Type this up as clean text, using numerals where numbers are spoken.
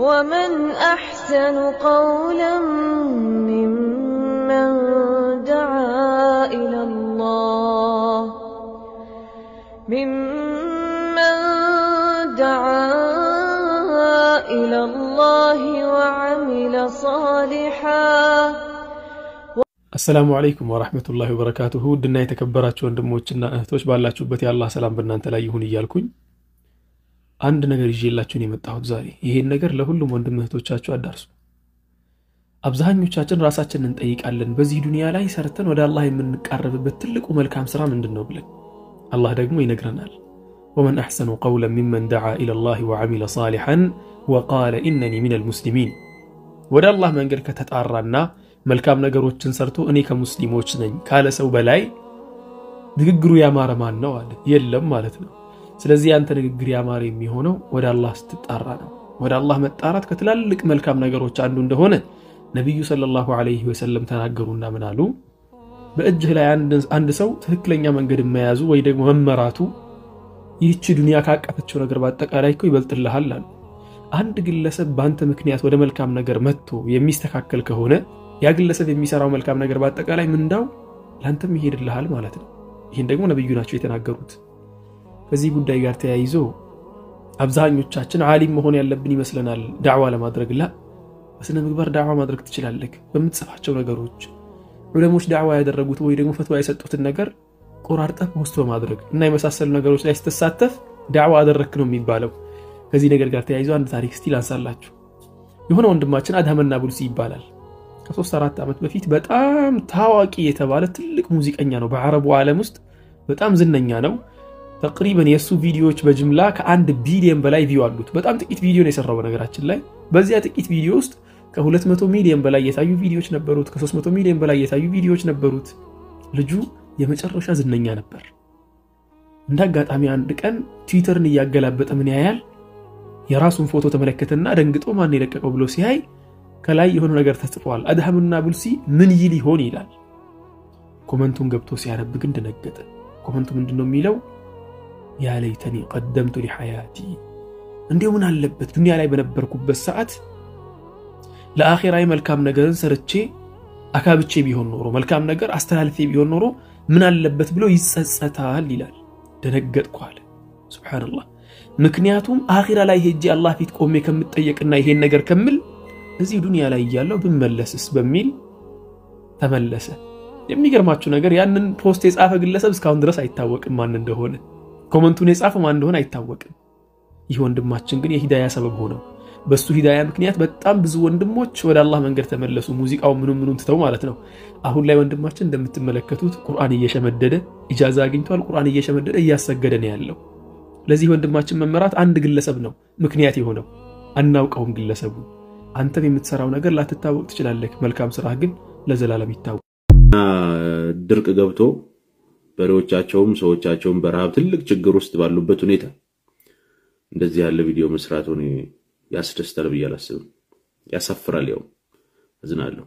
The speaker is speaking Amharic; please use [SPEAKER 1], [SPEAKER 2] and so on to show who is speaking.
[SPEAKER 1] ومن أحسن قولا ممن دعا إلى الله وعمل صالحا.
[SPEAKER 2] السلام عليكم ورحمة الله وبركاته. ودنا يتكبراتشو ወንድሞችና እህቶች ባላችሁበት የአላህ ሰላም በእናንተ ላይ ይሁን እያልኩኝ አንድ ነገር ይዤላችሁ ነው የመጣሁት ዛሬ። ይሄን ነገር ለሁሉም ወንድም እህቶቻችሁ አዳርሱ። አብዛኞቻችን ራሳችንን እንጠይቃለን፣ በዚህ ዱንያ ላይ ሰርተን ወደ አላህ የምንቃረብበት ትልቁ መልካም ስራ ምንድነው ብለን። አላህ ደግሞ ይነግረናል። ومن أحسن قولا ممن دعا إلى الله وعمل صالحا وقال إنني من المسلمين. ወደ አላህ መንገድ ከተጣራና መልካም ነገሮችን ሰርቶ እኔ ከሙስሊሞች ነኝ ካለ ሰው በላይ ንግግሩ ያማረ ማን ነው አለ? የለም ማለት ነው። ስለዚህ አንተ ንግግር ያማረ የሚሆነው ወደ አላህ ስትጣራ ነው። ወደ አላህ መጣራት ከትላልቅ መልካም ነገሮች አንዱ እንደሆነ ነብዩ ሰለላሁ ዐለይሂ ወሰለም ተናገሩና ምን አሉ? በእጅህ ላይ አንድ ሰው ትክክለኛ መንገድ መያዙ ወይ ደግሞ መመራቱ ይህች ዱንያ ካቀፈችው ነገር በአጠቃላይ እኮ ይበልጥልሃል አሉ። አንድ ግለሰብ ባንተ ምክንያት ወደ መልካም ነገር መጥቶ የሚስተካከል ከሆነ ያ ግለሰብ የሚሰራው መልካም ነገር በአጠቃላይ ምንዳው ላንተም ይሄድልሃል ማለት ነው። ይሄን ደግሞ ነብዩ ናቸው የተናገሩት። ከዚህ ጉዳይ ጋር ተያይዞ አብዛኞቻችን ዓሊም መሆን ያለብን ይመስለናል ዳዕዋ ለማድረግ። በስነ ምግባር ዳዕዋ ማድረግ ትችላለህ። በምትጽፋቸው ነገሮች ዑለሞች ዳዕዋ ያደረጉት ወይ ደግሞ ፈትዋ የሰጡትን ነገር ቆራርጠህ ፖስት በማድረግ እና የመሳሰሉ ነገሮች ላይ ስትሳተፍ ዳዕዋ አደረክ ነው የሚባለው። ከዚህ ነገር ጋር ተያይዞ አንድ ታሪክ ስቲል አንሳላችሁ። የሆነ ወንድማችን አድሃም ናቡልሲ ይባላል። ከ3-4 ዓመት በፊት በጣም ታዋቂ የተባለ ትልቅ ሙዚቀኛ ነው። በአረቡ ዓለም ውስጥ በጣም ዝነኛ ነው። ተቅሪበን የሱ ቪዲዮዎች በጅምላ ከ1 ቢሊዮን በላይ ቪው አሉት። በጣም ጥቂት ቪዲዮ ነው የሰራው በነገራችን ላይ። በዚያ ጥቂት ቪዲዮ ውስጥ ከ200 ሚሊዮን በላይ የታዩ ቪዲዮዎች ነበሩት። ከ300 ሚሊዮን በላይ የታዩ ቪዲዮዎች ነበሩት። ልጁ የመጨረሻ ዝነኛ ነበር። እንዳጋጣሚ አንድ ቀን ትዊተርን እያገላበጠ ምን ያያል? የራሱን ፎቶ ተመለከተና ደንግጦ ማን የለቀቀው ብሎ ሲያይ ከላይ የሆነ ነገር ተጽፏል። አድሃም ናቡልሲ ምን ይል ይሆን ይላል። ኮመንቱን ገብቶ ሲያነብ ግን ደነገጠ። ኮመንቱ ምንድነው የሚለው? ያ ለይተኒ ቀደምቱ ለሐያቲ፣ እንዴው ምን አለበት ዱንያ ላይ በነበርኩበት ሰዓት ለአኺራይ መልካም ነገርን ሰርቼ አካብቼ ቢሆን ኖሮ፣ መልካም ነገር አስተላልፌ ቢሆን ኖሮ ምን አለበት ብሎ ይጸጸታል ይላል። ደነገጥኩ አለ። ሱብሃንአላህ። ምክንያቱም አኺራ ላይ ሄጄ አላህ ፊት ቆሜ ከምጠየቅና ይሄን ነገር ከምል እዚህ ዱንያ ላይ ያለው ብመለስስ በሚል ተመለሰ። የሚገርማችሁ ነገር ያንን ፖስት የጻፈ ግለሰብ እስካሁን ድረስ አይታወቅም ማን እንደሆነ። ኮመንቱን የጻፈው ማን እንደሆነ አይታወቅም። ይህ ወንድማችን ግን የሂዳያ ሰበብ ሆነው። በሱ ሂዳያ ምክንያት በጣም ብዙ ወንድሞች ወደ አላህ መንገድ ተመለሱ። ሙዚቃው ምኑን ትተው ማለት ነው። አሁን ላይ ወንድማችን እንደምትመለከቱት ቁርአን እየሸመደደ ኢጃዛ አግኝቷል። ቁርአን እየሸመደደ እያሰገደ ነው ያለው። ለዚህ ወንድማችን መመራት አንድ ግለሰብ ነው ምክንያት የሆነው። አናውቀውም ግለሰቡ። አንተም የምትሰራው ነገር ላትታወቅ ትችላለህ። መልካም ስራህ ግን ለዘላለም ይታወቅ።
[SPEAKER 3] ድርቅ ገብቶ በሬዎቻቸውም ሰዎቻቸውም በረሃብ ትልቅ ችግር ውስጥ ባሉበት ሁኔታ እንደዚህ ያለ ቪዲዮ መስራቱን ያስደስታል ብዬ አላስብም። ያሳፍራል። ያው እዝናለሁ።